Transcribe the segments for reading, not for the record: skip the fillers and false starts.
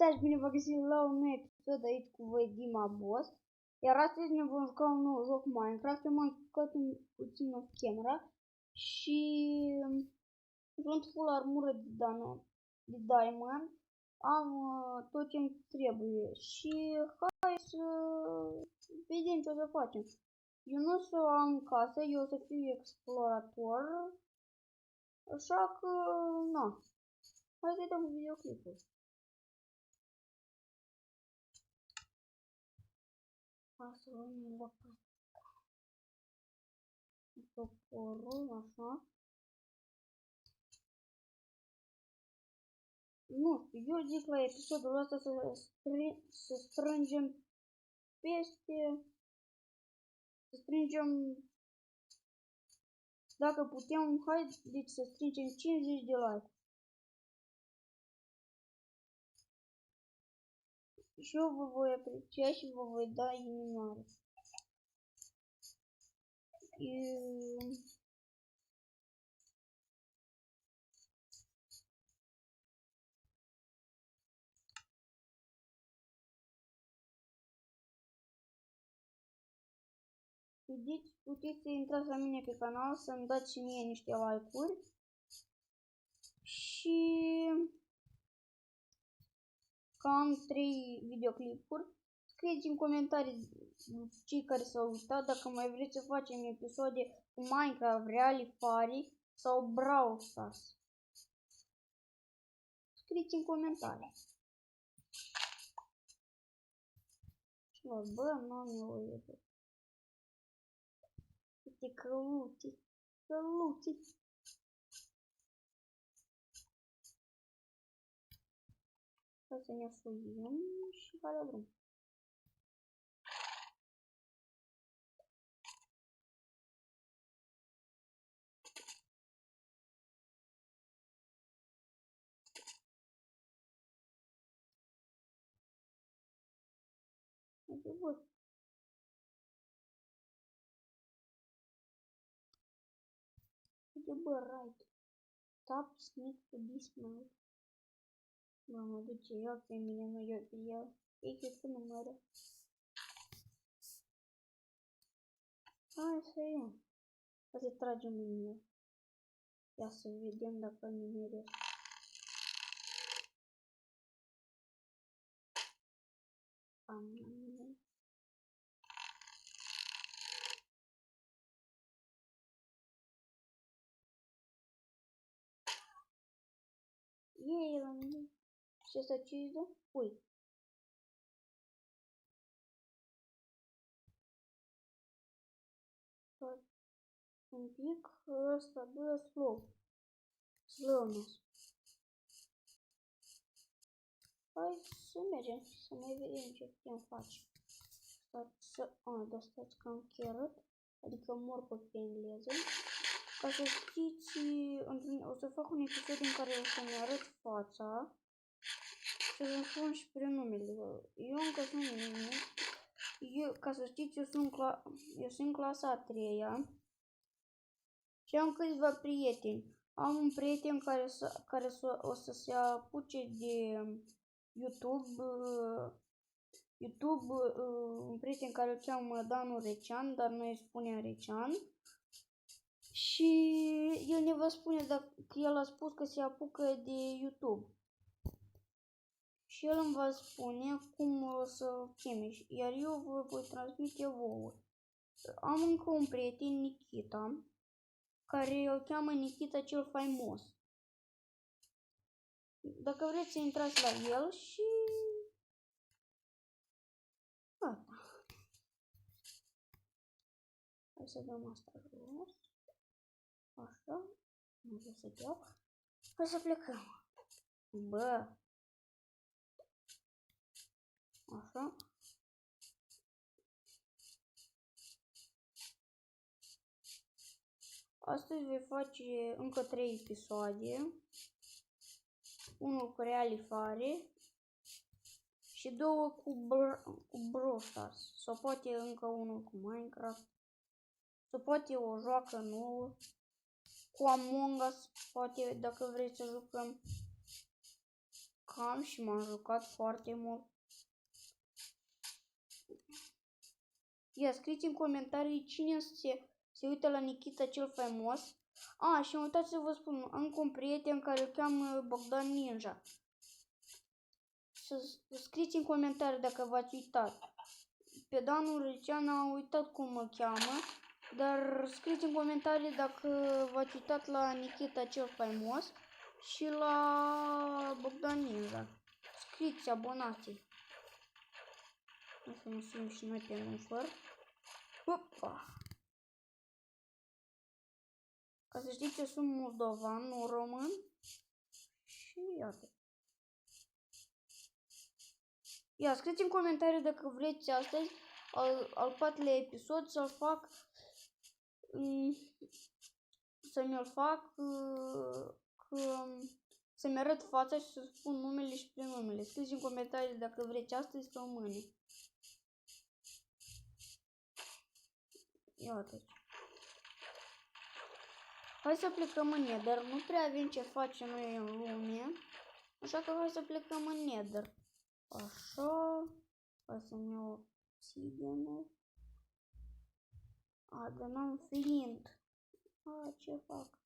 Salutare și bine v-am găsit la un nou episod aici cu voi, Dima Boss. Iar astăzi ne vom juca un nou joc Minecraft. Eu m-am jucat puțin off camera și sunt full armură de diamond. Am tot ce-mi trebuie și hai să vedem ce o să facem. Eu nu o să am casă, eu o să fiu explorator, așa că, na, hai să dăm videoclipul. Să luăm locul toporul, așa. Nu știu, eu zic la episodul ăsta să strângem peste, dacă putem, haideți să strângem 50 de like. Și eu vă voi aprecia și vă voi da inimioare. Vedeți, puteți să intrați la mine pe canal, să-mi dați și mie niște like-uri. Și că am 3 videoclipuri. Scrieți în comentarii cei care s-au uitat dacă mai vreți să facem episoade cu Minecraft, Realifari sau Brawl Stars. Scrieți în comentarii. Bă, n-am nevoie de... Uite căluții, căluții. Hai să ne fuiem și hai la drum. Uite, bă. Uite, bă, right. Tap sneak to dismount. Mă duce el pe mine, nu eu pe el. E că să nu mără. Hai să iau. Hai să tragem în el. Ia să vedem dacă nimeresc. E la mine. Ce să ce-i dă? Ui. Un pic ăsta dă slowness. Hai să mergem să mai vedem ce putem face. Stați că am carrot, adică morcov pe engleză. Ca să știți, o să fac un episod în care o să-mi arăt fața și să-mi spun și prenumele. Eu încă sunt nimeni. Ca să știți, eu sunt clasa a 3-a și am câțiva prieteni. Am un prieten care o să se apuce de YouTube, un prieten care îl cheamă Danu Recean, dar noi îi spunem Recean. Și el ne va spune dacă el a spus că se apucă de YouTube. Și el îmi va spune cum o să cheme, iar eu vă voi transmite vouă. Am încă un prieten, Nikita, care îl cheamă Nikita cel faimos. Dacă vreți să intrați la el și... Gata. Hai să dăm asta jos. Așa. Nu vreau să dau. Hai să plecăm. Bă. Așa. Astăzi voi face încă 3 episoade. Unul cu Realifari și 2 cu Brawl Stars. Sau poate încă unul cu Minecraft. Sau poate o joacă nouă. Cu Among Us, poate dacă vreți să jucăm. jucam și m-am jucat foarte mult. Ia, scrieți în comentarii cine se uită la Nikita cel faimos. Și am uitat să vă spun, încă un prieten care îl cheamă Bogdan Ninja. Să scrieți în comentarii dacă v-ați uitat. Pe Danul Recean am uitat cum îl cheamă, dar scrieți în comentarii dacă v-ați uitat la Nikita cel faimos și la Bogdan Ninja. Scrieți, abonați-i. O să ne suim și noi pe un făr. Opa! Ca să știți, eu sunt moldovan, nu român. Și iată. Ia, scrieți în comentarii dacă vreți astăzi al patrulea episod să-l fac, să-mi-l fac, să-mi arăt fața și să spun numele și prenumele. Scrieți în comentarii dacă vreți astăzi sau mâine. Iată. Hai să plecăm în Nether, nu prea avem ce face noi în lume, așa că hai să plecăm în Nether. Așa, hai să-mi iau obsidianul. Dar n-am flint. Ce fac?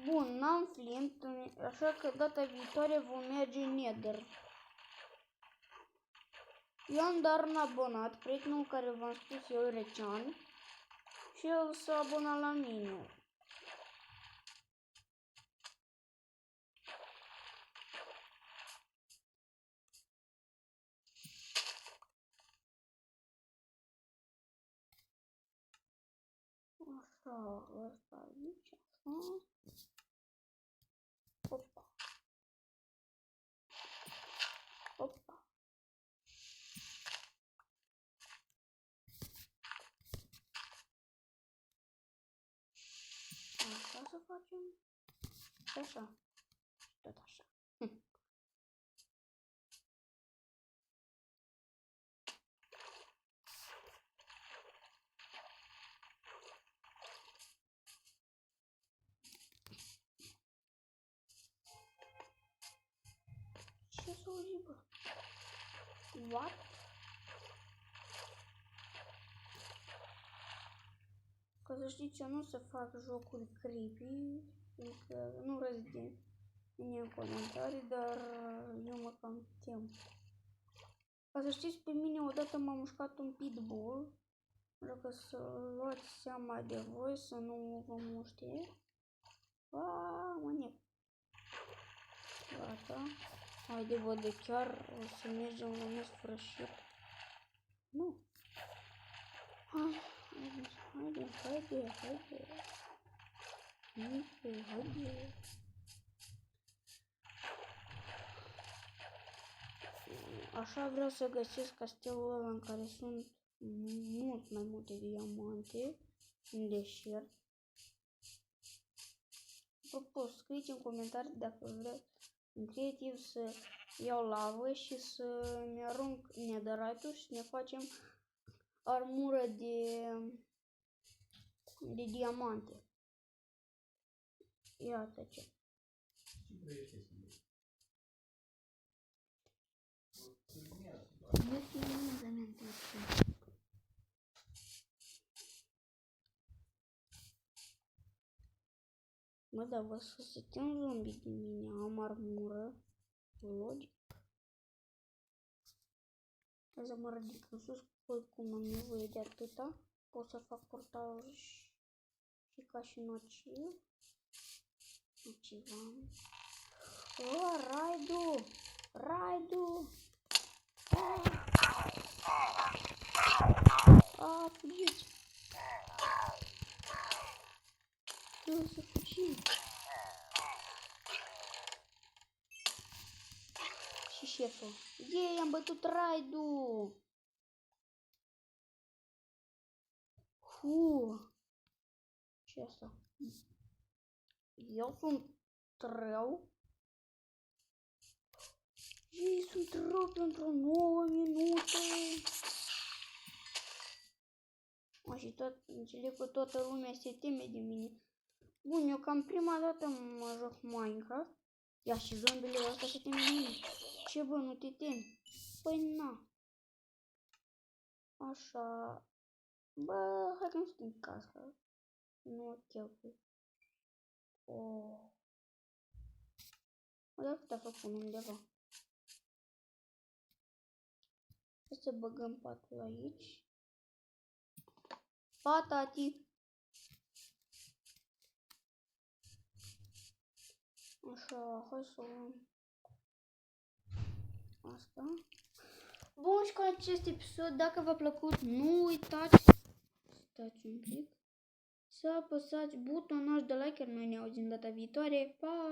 Bun, n-am flint, așa că data viitoare vom merge în Nether. Eu am doar un abonat, prietenul care v-am spus eu, Recean, și el s-a abonat la mine. Așa, ăsta aici, așa. Opa. Opa. Așa să facem. Și așa. Tot așa. Ce s-a auzit, bă? What? Ca să știți, eu nu să fac jocuri creepy, adică nu răzi de mine în comentarii, dar eu mă cam tem. Ca să știți, pe mine odată m-a mușcat un pitbull, dacă să luați seama de voi, să nu vă muște. Mănec. Gata. Haide, vă de chiar o să mergem la nesfârșit. Nu. Haide. Așa vreau să găsesc castelul ăla în care sunt mult mai multe diamante în deșert. Apropo, scrieți în comentarii dacă vreți în creativ să iau lavă și să-mi arunc netherite-ul și să ne facem armură de diamante. Iată ce. Mă, dar vă sfârșiți un zombie din mine, am armură, logic. Hai să mă ridic în sus, cum am nevoie de atâta, pot să fac portalul și ca și nociv. Nocivam. Raidu! Fugiți! Trebuie să fugim. Și șeful. Am bătut Raidu! Ce asta? Eu sunt rău. Ei sunt rău pentru 9 minute. Și înțeleg că toată lumea se teme de mine. Bun, eu cam prima dată mă joc Minecraft. Ia și zombile ăsta să te mine. Ce bă, nu te temi? Păi na. Așa. Bă, hai că nu sting casca. Nu o cheltui. Oh. Dar cât a făcut undeva. Să băgăm patul aici. Pa, tati! Așa, hai să luăm asta. Bun, și cu acest episod, dacă v-a plăcut, nu uitați, stați un pic, să apăsați butonul de like, iar noi ne auzim data viitoare. Pa!